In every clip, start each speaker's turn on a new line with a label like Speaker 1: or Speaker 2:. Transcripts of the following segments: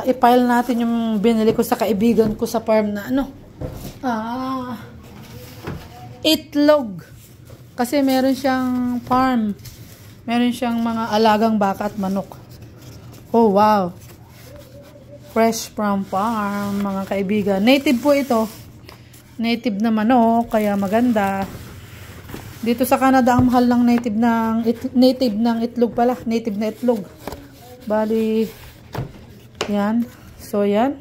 Speaker 1: i-file natin yung binili ko sa kaibigan ko sa farm na ano. Itlog. Kasi meron siyang farm. Meron siyang mga alagang baka at manok. Oh, wow. Fresh from farm, mga kaibigan. Native po ito. Native na manok, kaya maganda. Dito sa Canada, ang mahal ng native ng itlog pala. Native na itlog. Bali, yan. So, yan.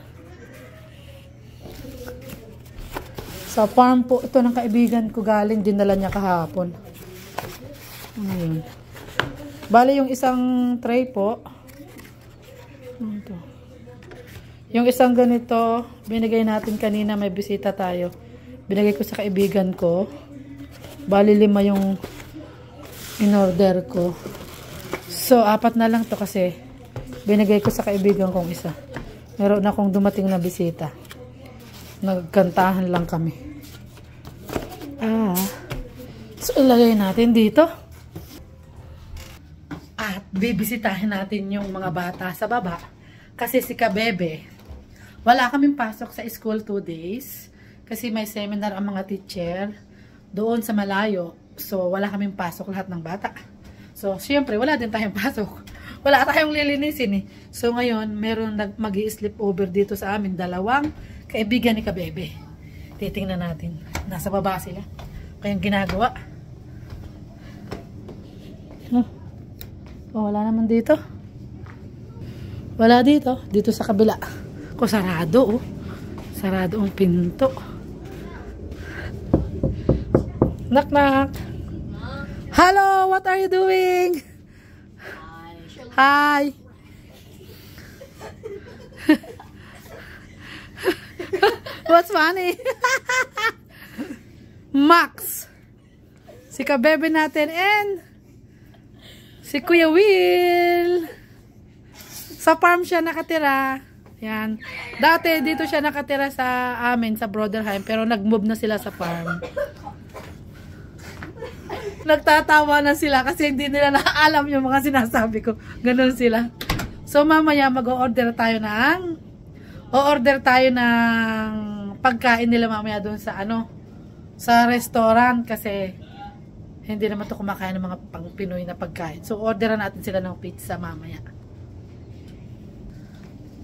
Speaker 1: Sa farm po, ito ng kaibigan ko galing. Dinala niya kahapon. Ayun. Bali, yung isang tray po. Ito. Yung isang ganito, binigay natin kanina, may bisita tayo. Binigay ko sa kaibigan ko. Bali 5 yung in-order ko. So, 4 na lang to kasi binigay ko sa kaibigan kong isa. Meron akong dumating na bisita. Nagkantahan lang kami. So, ilagay natin dito. At bibisitahin natin yung mga bata sa baba. Kasi si Kabebe, wala kaming pasok sa school 2 days. Kasi may seminar ang mga teacher doon sa malayo. So, wala kaming pasok lahat ng bata. So, syempre, wala din tayong pasok. Wala tayong lilinisin eh. So, ngayon, meron mag-i-sleep over dito sa amin. 2 kaibigan ni Kabebe. Titingnan natin. Nasa baba sila. Kayong ginagawa. Oh, wala naman dito. Wala dito. Dito sa kabila. Ko sarado oh. Sarado ang pinto. Knock knock. Hello, what are you doing? Hi. What's funny? Max. Si Kabebe natin and si Kuya Will. Sa farm siya nakatira. Yan. Dati dito siya nakatira sa amin sa Broderheim pero nag-move na sila sa farm. Nagtatawa na sila kasi hindi nila naalam yung mga sinasabi ko. Ganun sila. So mamaya mag-o-order tayo ng pagkain nila mamaya doon sa sa restaurant kasi hindi naman to kumakain ng mga pang Pinoy na pagkain. So orderan natin sila ng pizza mamaya.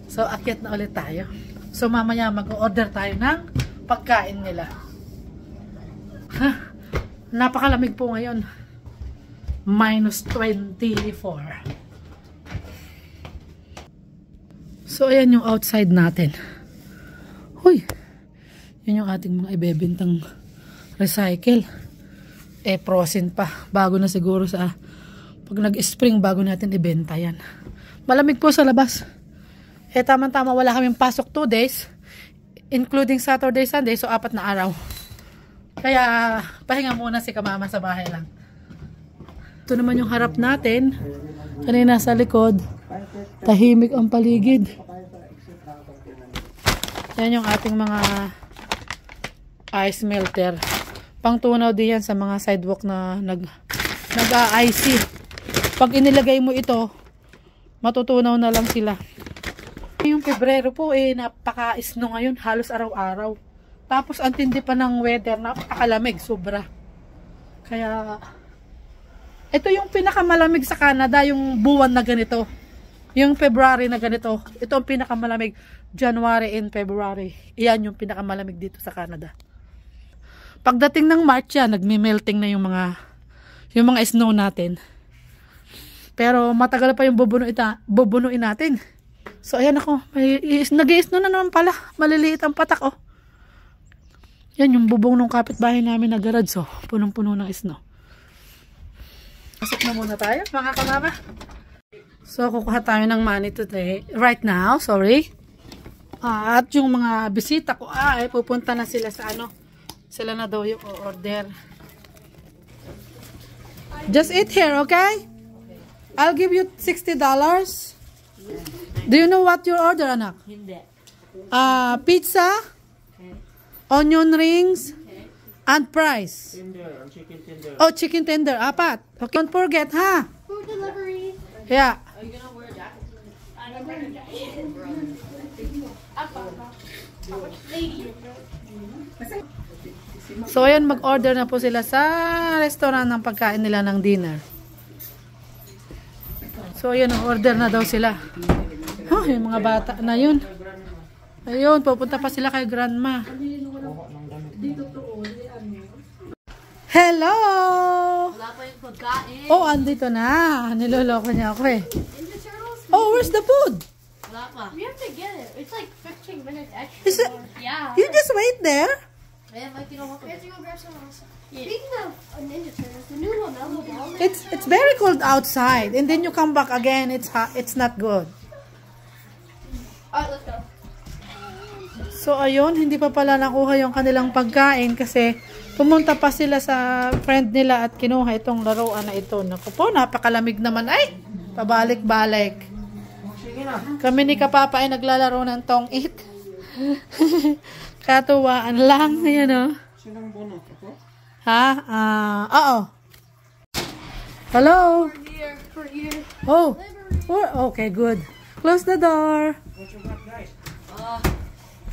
Speaker 1: So akyat na ulit tayo. So mamaya mag-o-order tayo ng pagkain nila. Napakalamig po ngayon. -24. So, ayan yung outside natin. Huy! Yun yung ating mga ibebentang recycle. Frozen pa. Bago na siguro pag nag-spring, bago natin ibenta yan. Malamig po sa labas. Tama-tama, wala kaming pasok 2 days. Including Saturday, Sunday. So, 4 na araw. Kaya, pahinga muna si Kamama sa bahay lang. Ito naman yung harap natin. Kanina sa likod. Tahimik ang paligid. Yan yung ating mga ice melter. Pangtunaw din yan sa mga sidewalk na nag-a-icy. Pag inilagay mo ito, matutunaw na lang sila. Yung Pebrero po napaka-snow ngayon. Halos araw-araw. Tapos, ang tindi pa ng weather, napakalamig, sobra. Kaya, ito yung pinakamalamig sa Canada, yung buwan na ganito. Yung February na ganito. Ito ang pinakamalamig. January and February. Iyan yung pinakamalamig dito sa Canada. Pagdating ng March yan, nagme-melting na yung mga snow natin. Pero, matagal pa yung bubunuin natin. So, ayan ako. Nag-i-snow na naman pala. Maliliit ang patak, oh. Yan yung bubong ng kapitbahay namin na garage. So, punong-puno ng snow. Pasok na muna tayo, mga kamama. So, kukuha tayo ng money today. Right now, sorry. At yung mga bisita ko, pupunta na sila sa sila na daw yung order. Just eat here, okay? I'll give you $60. Do you know what your order, anak? Hindi. Pizza. Onion rings, and fries.
Speaker 2: Tender, chicken tender.
Speaker 1: Oh, chicken tender, 4. Okay. Don't forget, ha?
Speaker 3: Food delivery.
Speaker 1: Yeah.
Speaker 3: Are you gonna wear a jacket?
Speaker 1: So, ayan, mag-order na po sila sa restaurant ng pagkain nila ng dinner. So, ayan, order na daw sila. Oh, yung mga bata na yun. Ayun, pupunta pa sila kay grandma. Hello!
Speaker 2: Wala pa yung pagkain.
Speaker 1: Oh, andito na. Niloloko niya ako eh. Oh, where's the food?
Speaker 2: Wala pa.
Speaker 3: We have to get it. It's like 15 minutes extra.
Speaker 1: Is it,
Speaker 3: Yeah.
Speaker 1: you just wait there?
Speaker 2: Ayan, may kinuha ko.
Speaker 3: We have to go grab some else. Speaking of Ninja Turtles, the new LaMelo Ball.
Speaker 1: It's very cold outside, and then you come back again. It's hot. It's not good.
Speaker 3: Alright, let's go.
Speaker 1: So ayun, hindi pa pala nakuha yung kanilang pagkain kasi pumunta pa sila sa friend nila at kinuha itong laruan na ito. Naku po, napakalamig naman. Ay, pabalik-balik. Kami ni Kapapa ay naglalaro ng tong it. Katuwaan lang. Ayan o. Ha? Oo. Hello?
Speaker 3: For here.
Speaker 1: Oh. Okay, good. Close the door.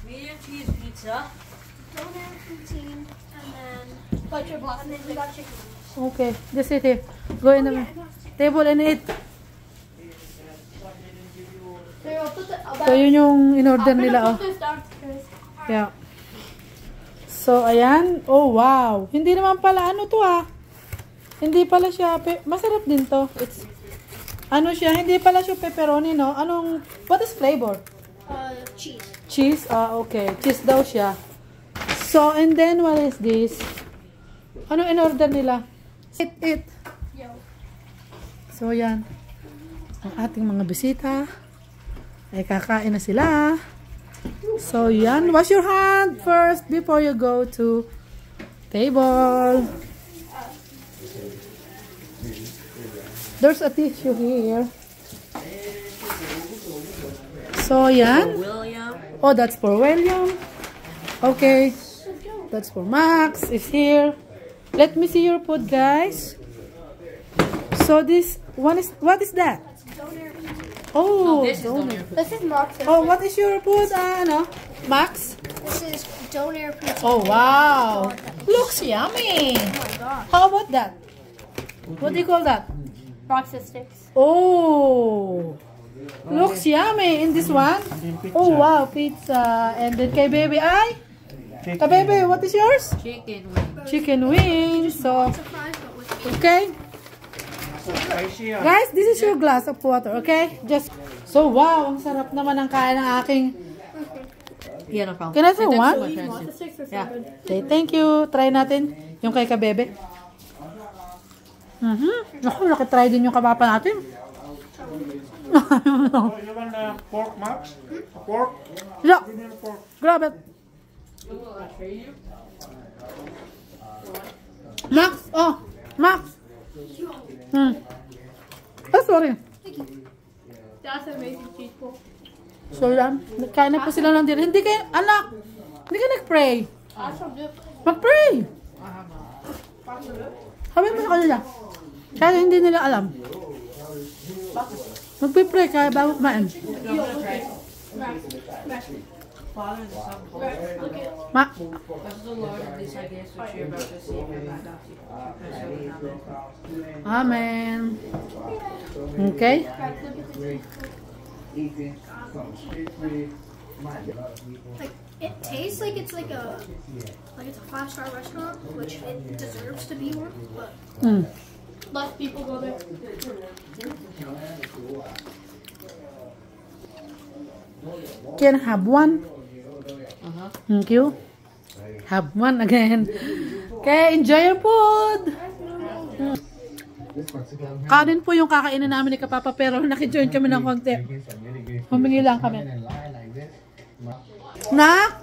Speaker 2: Medium cheese pizza.
Speaker 3: Doner poutine, and then butcher block, and then we got chicken.
Speaker 1: Okay, just sit here. Go in the table and eat.
Speaker 3: Here, I'll put the,
Speaker 1: So, yun yung in-order
Speaker 3: I'm
Speaker 1: nila,
Speaker 3: gonna
Speaker 1: oh.
Speaker 3: put this down.
Speaker 1: Yeah. So, ayan. Oh, wow. Hindi naman pala, ano to, ah. Hindi pala siya, masarap din to. It's, ano siya, hindi pala siya pepperoni, no? Anong, what is flavor?
Speaker 3: Cheese.
Speaker 1: Cheese? Ah, okay. Cheese daw siya. So, and then, what is this? Ano in-order nila? Eat.
Speaker 3: Yo.
Speaker 1: So, yan. Ang ating mga bisita ay kakain na sila. So, yan. Wash your hand first before you go to table. There's a tissue here. So, yan.
Speaker 2: William.
Speaker 1: Oh, that's for William. Okay. That's for Max. Is here. Let me see your food, guys. So, this one is, what is that?
Speaker 3: Doner.
Speaker 1: Oh,
Speaker 2: This is
Speaker 1: doner.
Speaker 3: This is Max.
Speaker 1: Oh, what is your food, ano? Max?
Speaker 3: This is doner poutine.
Speaker 1: Oh, wow. Looks yummy.
Speaker 3: Oh my god.
Speaker 1: How about that? What do you call that?
Speaker 3: Box of sticks.
Speaker 1: Oh, looks yummy. In this one? Oh, wow, pizza. And then kay baby, ay? Kay baby, what is yours?
Speaker 2: Chicken wing.
Speaker 1: Chicken wings. So,
Speaker 3: Fries, but with
Speaker 1: okay. Guys, this is your glass of water, okay? Just, so wow, ang sarap naman ng kain ng aking.
Speaker 2: Yan ang
Speaker 1: Can I say one?
Speaker 3: the sticks are so
Speaker 2: Yeah.
Speaker 3: good.
Speaker 1: Okay, thank you. Try natin yung kay kabebe. Naku, nakitry din yung kabapa natin.
Speaker 4: You want pork, Max? Pork?
Speaker 1: Yeah,
Speaker 4: Give me the pork.
Speaker 1: grab it. Max, oh, Max. Oh, sorry.
Speaker 3: That's amazing cheese pool.
Speaker 1: So yan, kain na po sila ng dinner. Hindi kayo, anak, hindi ka nag-pray.
Speaker 3: That's so good.
Speaker 1: Mag-pray. Sabi mo sa kanila. Kaya hindi nila alam. Magpipray kaya bago kumain. Ma.
Speaker 2: Bless the Lord of these ideas which you're about to see and about to see.
Speaker 1: Amen. Okay.
Speaker 3: Like it tastes like it's like it's a 5-star restaurant, which it deserves to be one, but less people go there.
Speaker 1: Can I have one? Thank you. Have one again. Okay, enjoy your food. Kanin po yung kakainin namin ni Kapapa pero nakijoin kami ng konti. Humingi lang kami. Na?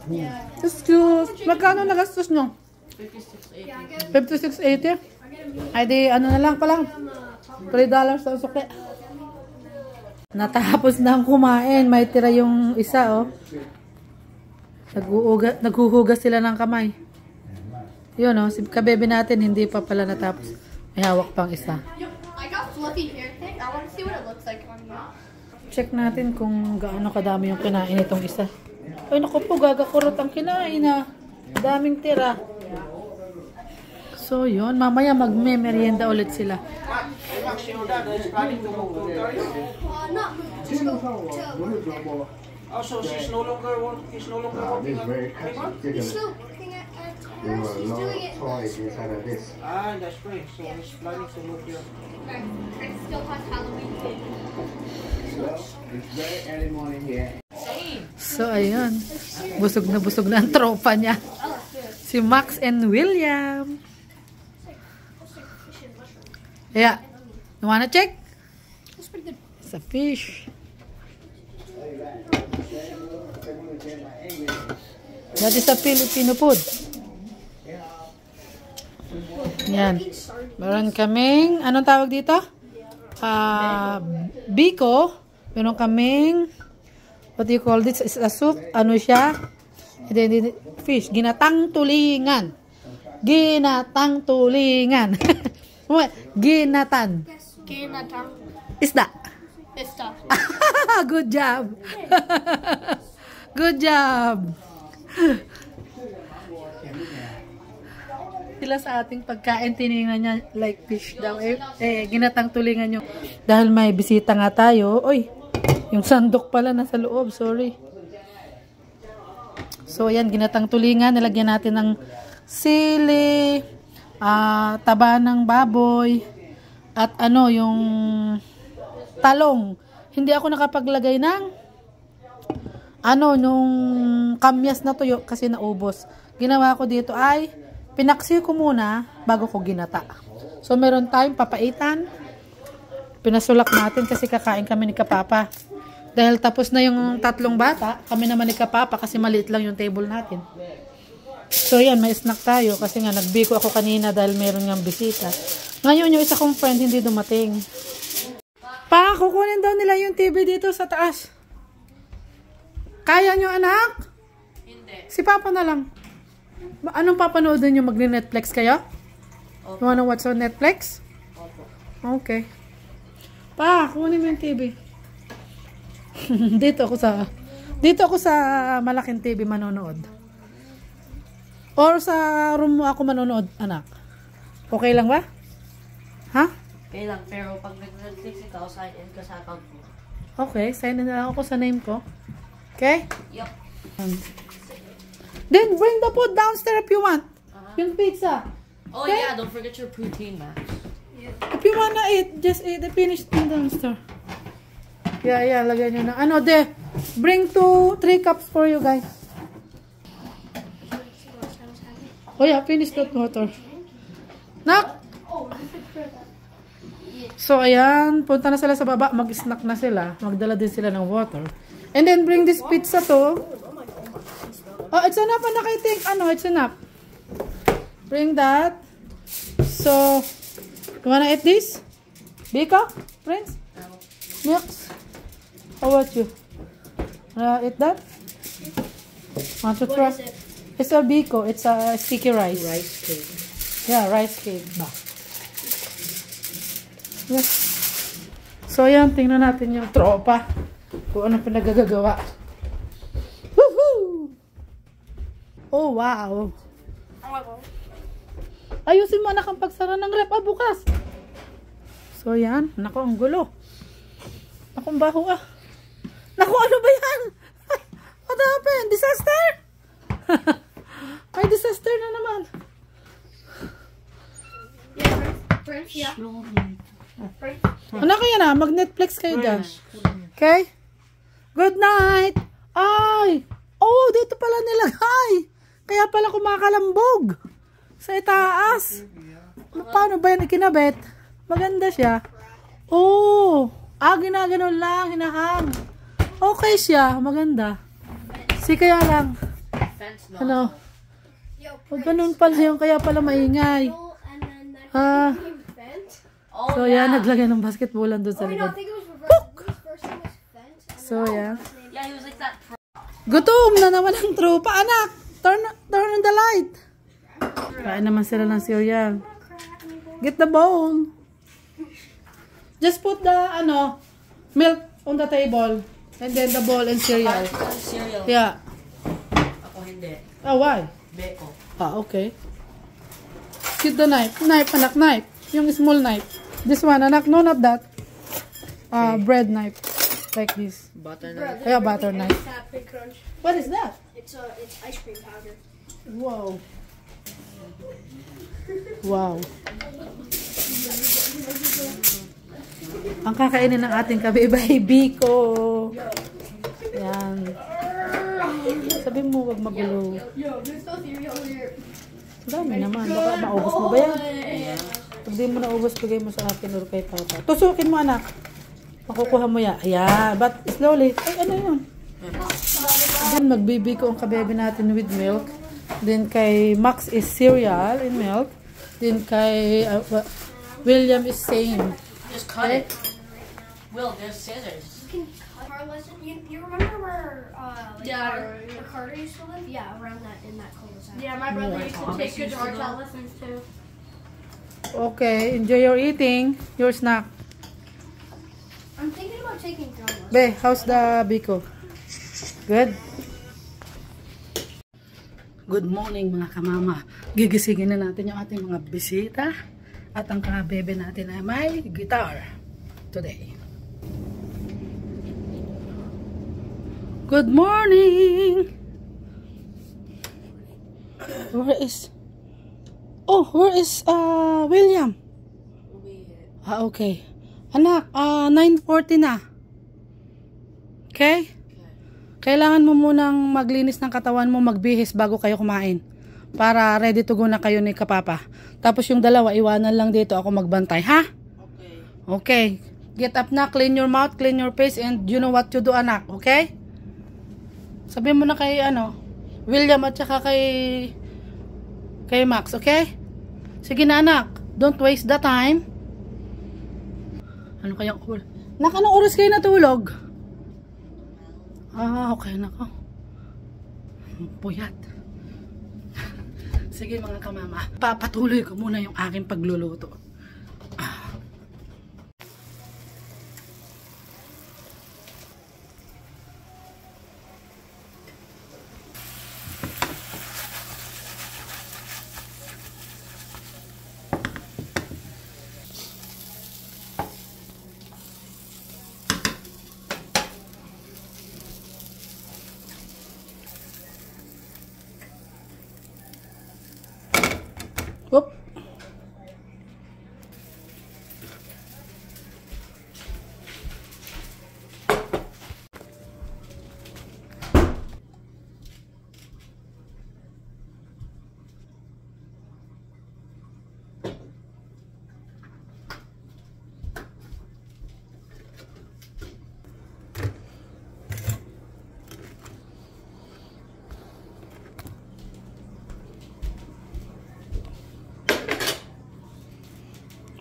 Speaker 1: Excuse. Magkano nagastos nyo? 56.80. Ay di, ano na lang palang. $3 sa sukli. Natapos na ang kumain. May tira yung isa, oh. Naghuhugas sila ng kamay. Yun, oh. Si kabebe natin, hindi pa pala natapos. May hawak pang isa.
Speaker 3: I got fluffy hair thing. I want to see what it looks like on you.
Speaker 1: Check natin kung gaano kadami yung kinain itong isa. Ay, naku po, gagakurot ang kinain na. Daming tira. So, yun. Mamaya magme-merienda ulit sila.
Speaker 3: Not just go to.
Speaker 4: Oh, so he's no longer working anymore?
Speaker 3: He's still working at house. He's doing it.
Speaker 4: Ah, that's great. So he's planning to move here.
Speaker 3: It still has Halloween.
Speaker 5: It's very early morning here.
Speaker 1: So, ayun. Busog na ang tropa niya. Si Max and William. Yeah. You wanna check?
Speaker 3: That's pretty good.
Speaker 1: It's a fish. That is a Filipino food. Yan. Meron kaming, anong tawag dito? Biko. Meron kaming, what do you call this? Is a soup. Ano siya? And then, fish. Ginatang tulingan. Ginatang tulingan. Ginatan.
Speaker 3: Ginatang.
Speaker 1: Isda.
Speaker 3: Ista.
Speaker 1: Good job. Good job. Sila sa ating pagkain, tinignan niya like fish daw. Ginatang tulingan yung dahil may bisita nga tayo. Oy, yung sandok pala nasa loob. Sorry. So, yan, ginatang tulingan. Nilagyan natin ng sili, taba ng baboy, at ano, yung talong. Hindi ako nakapaglagay ng nung kamyas na tuyo kasi naubos. Ginawa ko dito ay pinaksi ko muna bago ko ginata. So, meron tayong papaitan. Pinasulak natin kasi kakain kami ni Kapapa. Dahil tapos na yung 3 bata, kami naman ni Kapapa kasi maliit lang yung table natin. So, yan, may snack tayo kasi nga nagbiko ako kanina dahil meron nga bisita. Ngayon, yung isa kong friend hindi dumating. Pa, kukunin daw nila yung TV dito sa taas. Kaya nyo, anak?
Speaker 2: Hindi.
Speaker 1: Si Papa na lang. Anong papanoodin nyo? Mag-Netflix kayo? You wanna watch on Netflix? Okay. Pa, kunin mo yung TV. Dito ako sa malaking TV manonood. Or sa room mo ako manonood, anak. Okay lang ba? Ha?
Speaker 2: Okay lang, pero pag nag-Netflix ikaw, sign in ka sa account mo.
Speaker 1: Okay, sign in na ako sa name ko. Okay?
Speaker 2: Yup.
Speaker 1: Then bring the food downstairs if you want. Yung pizza.
Speaker 2: Oh
Speaker 1: Okay.
Speaker 2: yeah, don't forget your protein, Max.
Speaker 1: If you wanna eat, just eat the finished thing downstairs. Yeah, lagyan nyo na. Ano, bring 2-3 cups for you guys. Oh yeah, finish that water. Nak! So, ayan. Punta na sila sa baba. Mag-snack na sila. Magdala din sila ng water. And then, bring this pizza to. Oh, it's enough, anak, I think. It's enough. Bring that. So, you wanna eat this? Bika? Friends? Milks? How about you? Eat that? Want to try? It's a biko. It's a sticky rice.
Speaker 2: Rice cake.
Speaker 1: Yeah, rice cake ba? Yeah. So, yan. Tingnan natin yung tropa. Kung ano pinagagagawa. Woohoo! Oh, wow. Ayusin mo, anak, ang pagsara ng rep. Bukas. So, yan. Naku, ang gulo. Naku, ang baho Naku, ano ba yan? What happened? Disaster? May disaster na naman.
Speaker 3: Yeah.
Speaker 1: Ano kaya na? Mag-Netflix kayo dyan. Okay? Good night! Ay! Oh, dito pala nilagay. Kaya pala kumakalambog. Sa itaas. Paano ba yan ikinabit? Maganda siya. Oh! Ginaganon lang. Hinahang. Okay siya. Maganda. Kaya lang. Ano? Ganun pala yung kaya pala maingay. So, yan. Naglagay ng basketballan doon sa likod. So, yan.
Speaker 2: Yeah, he was like that.
Speaker 1: Gutom na naman ang tropa. Anak, turn on the light. Kain naman sila ng cereal. Get the bowl. Just put the, milk on the table. And then the bowl and cereal.
Speaker 2: Cereal.
Speaker 1: Yeah.
Speaker 2: Ako hindi.
Speaker 1: Oh, why?
Speaker 2: Beko.
Speaker 1: Ah, okay. Get the knife. Knife, anak, knife. Yung small knife. This one, anak. No, not that. Bread knife. Like this.
Speaker 2: Butter
Speaker 3: Bro,
Speaker 2: knife.
Speaker 3: there's
Speaker 1: Yeah,
Speaker 3: really
Speaker 1: butter
Speaker 3: any
Speaker 1: knife.
Speaker 3: Cap'n Crunch.
Speaker 1: What is that?
Speaker 3: It's ice cream powder.
Speaker 1: Wow. Wow. Ang kakainin ng ating kabibay, Biko. Yan. Sabi mo, wag magulo.
Speaker 3: Yo, there's no cereal here.
Speaker 1: Dami naman. Baka maubos mo ba yan? Pag di mo naubos, bigay mo sa akin or kay Papa. Tusukin mo, anak. Makukuha mo yan. Ayan. But slowly. Ay, ano yun? Then, magbibiko ang kabebe natin with milk. Then, kay Max is cereal and milk. Then, kay William is same.
Speaker 2: Just cut it. Will, there's scissors.
Speaker 3: You can cut our lesson. You remember where where Carter used to live? Yeah, around that in that cul-de-sac.
Speaker 5: Yeah, my brother used to take good
Speaker 2: Thomas used to
Speaker 5: art
Speaker 2: go.
Speaker 5: lessons too.
Speaker 1: Okay. Enjoy your eating. Your snack.
Speaker 3: I'm thinking about taking drum lessons.
Speaker 1: Be, how's the Biko? Good? Good morning mga kamama. Gigisingin na natin yung ating mga bisita. At ang kabebe natin ay may guitar today. Good morning! Where is... Oh, where is William? Ah, okay. Anak, 9:40 na. Okay? Kailangan mo munang maglinis ng katawan mo, magbihis bago kayo kumain. Para ready to go na kayo ni Kapapa. Tapos yung dalawa, iwanan lang dito ako magbantay, ha?
Speaker 2: Okay.
Speaker 1: Okay. Get up na, clean your mouth, clean your face, and you know what to do, anak. Okay? Sabihin mo na kay, William at saka kay Max, okay? Sige na, anak. Don't waste the time. Ano kayang oras? Anong oras kayo natulog? Ah, okay, nako. Puyat. Sige mga kamama, papatuloy ko muna yung aking pagluluto. Whoop.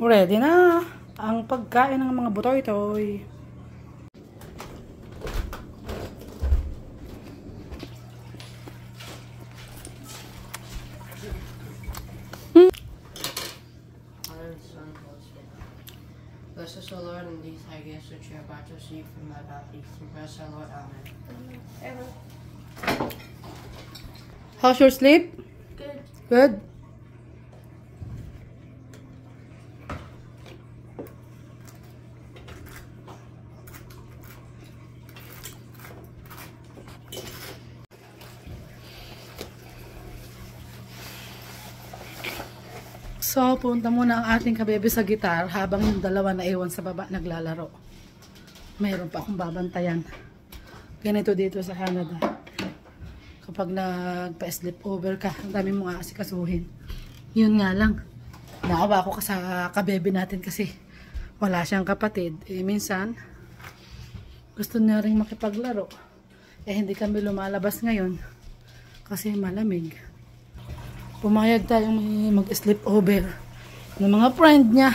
Speaker 1: Ready na ang pagkain ng mga butoy-toy.
Speaker 2: Bless us, O Lord, in these high gifts which you are about to receive from thy bounty. Through Christ our Lord. Amen.
Speaker 1: How's your sleep?
Speaker 5: Good.
Speaker 1: Good? So, punta muna ang ating kabebe sa gitar habang yung dalawa na iwan sa baba naglalaro. Mayroon pa akong babantayan. Ganito dito sa Canada. Kapag nagpa-sleep over ka, ang dami mo nga asikasuhin. Yun nga lang. Naawa ako sa kabebe natin kasi wala siyang kapatid. Eh, minsan, gusto niya rin makipaglaro. Eh, hindi kami lumalabas ngayon kasi malamig. Pumayag tayong mag-sleep over ng mga friend niya.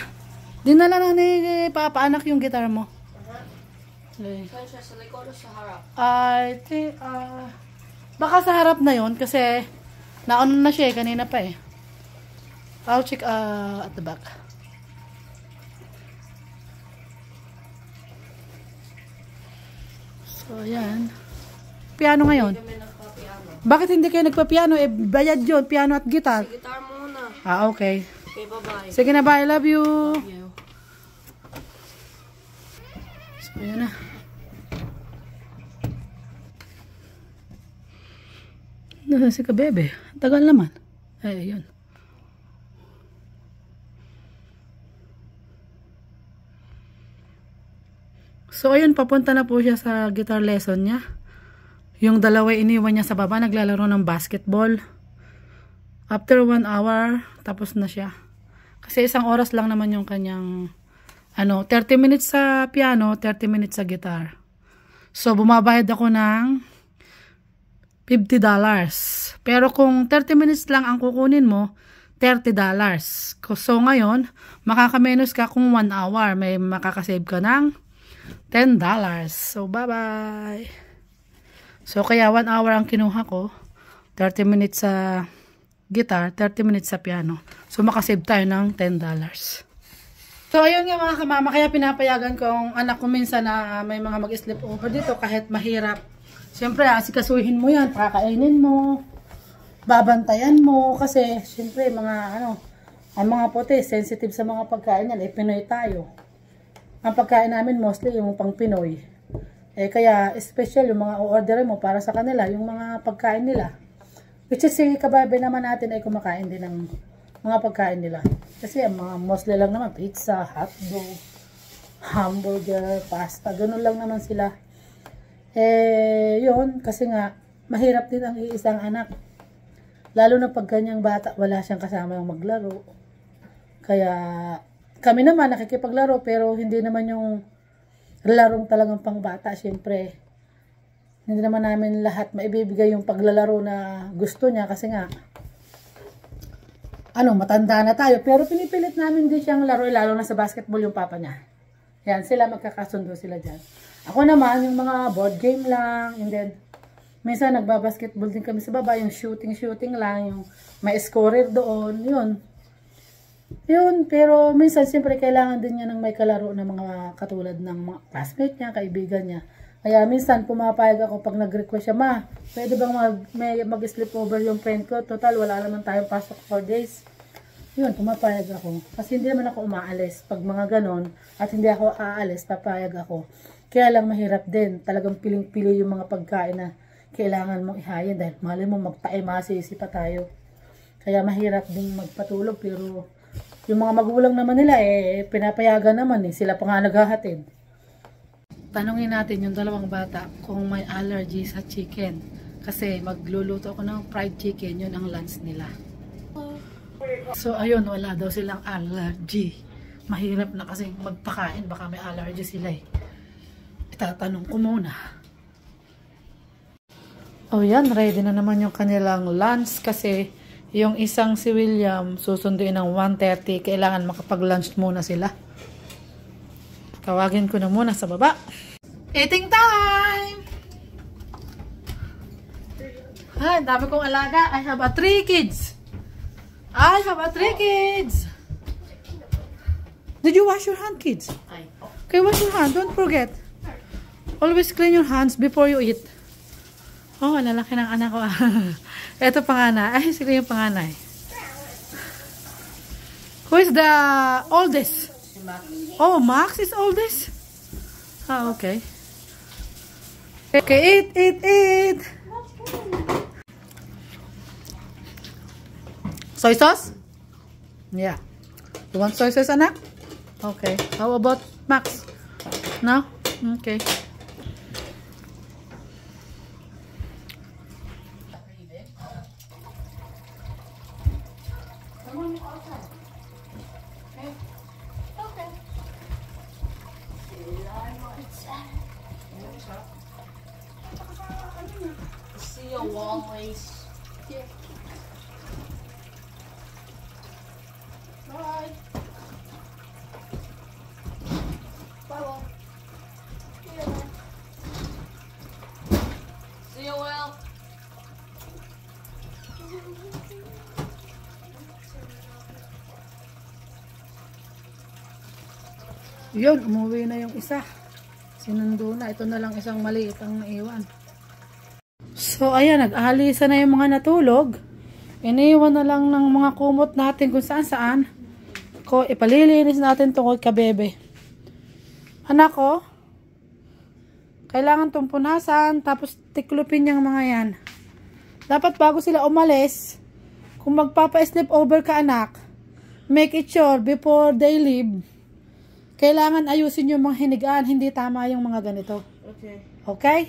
Speaker 1: Dinala na ni Papa anak yung gitar mo. Okay.
Speaker 2: Sa likod o sa harap?
Speaker 1: I think, baka sa harap na yon kasi naano na siya kanina pa eh. I'll check at the back. So, ayan. Piano ngayon.
Speaker 2: Kami nagpa-piano.
Speaker 1: Bakit hindi kayo nagpa-piano? Eh, bayad yun. Piano at guitar.
Speaker 2: Guitar muna.
Speaker 1: Ah, okay.
Speaker 2: Okay, bye-bye.
Speaker 1: Sige na, bye. Love you.
Speaker 2: Love you.
Speaker 1: So, ayan na. Nasaan si Kabebe? Tagal naman. Ay, ayun. So, ayun, papunta na po siya sa guitar lesson niya. Yung dalawa iniwan niya sa baba, naglalaro ng basketball. After 1 hour, tapos na siya. Kasi 1 oras lang naman yung kanyang, 30 minutes sa piano, 30 minutes sa guitar. So, bumabayad ako ng $50. Pero kung 30 minutes lang ang kukunin mo, $30. So, ngayon, makakamenos ka kung 1 hour. May makakasave ka ng $10. So, bye-bye. So, kaya 1 hour ang kinuha ko. 30 minutes sa guitar, 30 minutes sa piano. So, makasave tayo ng $10. So, ayun nga mga kamama. Kaya pinapayagan ko ang anak ko minsan na may mga mag-sleep over dito kahit mahirap. Siyempre, asikasuhin mo yan. Kakainin mo. Babantayan mo. Kasi, siyempre, ang mga puti, sensitive sa mga pagkain yan. Pinoy tayo. Ang pagkain namin mostly yung pang Pinoy. Kaya special yung mga order mo para sa kanila, yung mga pagkain nila. Which is si kababe naman natin ay kumakain din ng mga pagkain nila. Kasi ang mga mostly lang naman, pizza, hotdog, hamburger, pasta, ganun lang naman sila. Yun, kasi nga, mahirap din ang iisang anak. Lalo na pag ganyang bata, wala siyang kasama yung maglaro. Kaya, kami naman nakikipaglaro pero hindi naman yung larong talagang pang bata. Siyempre hindi naman namin lahat maibibigay yung paglalaro na gusto niya kasi nga matanda na tayo, pero pinipilit namin din siyang laro, lalo na sa basketball yung papa niya. Yan, sila magkakasundo sila dyan. Ako naman yung mga board game lang, and then minsan nagbabasketball din kami sa baba, yung shooting lang, yung may scorer doon, yun, pero minsan siyempre kailangan din niya ng may kalaro na mga katulad ng mga classmate niya, kaibigan niya. Kaya minsan pumapayag ako pag nag-request siya, ma, pwede bang mag-sleep over yung friend ko? Total, wala naman tayong pasok for days. Yun, pumapayag ako. Kasi hindi naman ako umaalis. Pag mga ganon, at hindi ako aalis, papayag ako. Kaya lang mahirap din. Talagang piling-pili yung mga pagkain na kailangan mong ihayin. Dahil mali mo magtae, masisi pa tayo. Kaya mahirap din magpatulog, pero yung mga magulang naman nila, pinapayagan naman sila pa nga naghahatid. Tanungin natin yung dalawang bata kung may allergy sa chicken. Kasi magluluto ako ng fried chicken, yun ang lunch nila. So ayun, wala daw silang allergy. Mahirap na kasi magpakain, baka may allergy sila Itatanong ko muna. Oh yan, ready na naman yung kanilang lunch kasi yung isang si William, susunduin ng 1:30. Kailangan makapag-lunch muna sila. Tawagin ko na muna sa baba. Eating time! Ay, dami kong alaga. I have 3 kids. Did you wash your hand, kids? Okay, wash your hand. Don't forget. Always clean your hands before you eat. Oh, lalaki ng anak ko. Ito panganay. Ay, sige yung panganay. Who is the oldest? Oh, Max is oldest? Ah, okay. Okay, eat. Soy sauce? Yeah. You want soy sauce, anak? Okay. How about Max? No? Okay.
Speaker 2: See your wall lace.
Speaker 3: Bye. Bye.
Speaker 2: See you, Will.
Speaker 1: Yun, umuwi na yung isa. Sinundo na. Ito na lang isang maliit ang naiwan. So, ayan. Nag-alisa na yung mga natulog. Iniwan na lang ng mga kumot natin kung saan-saan. Ipalilinis natin tungkol kabebe. Anak ko, kailangan itong punasan, tapos tiklupin yung mga yan. Dapat bago sila umalis, kung magpapa-sleep over ka anak, make it sure before they leave, kailangan ayusin yung mga hinigaan, hindi tama yung mga ganito.
Speaker 2: Okay.
Speaker 1: Okay?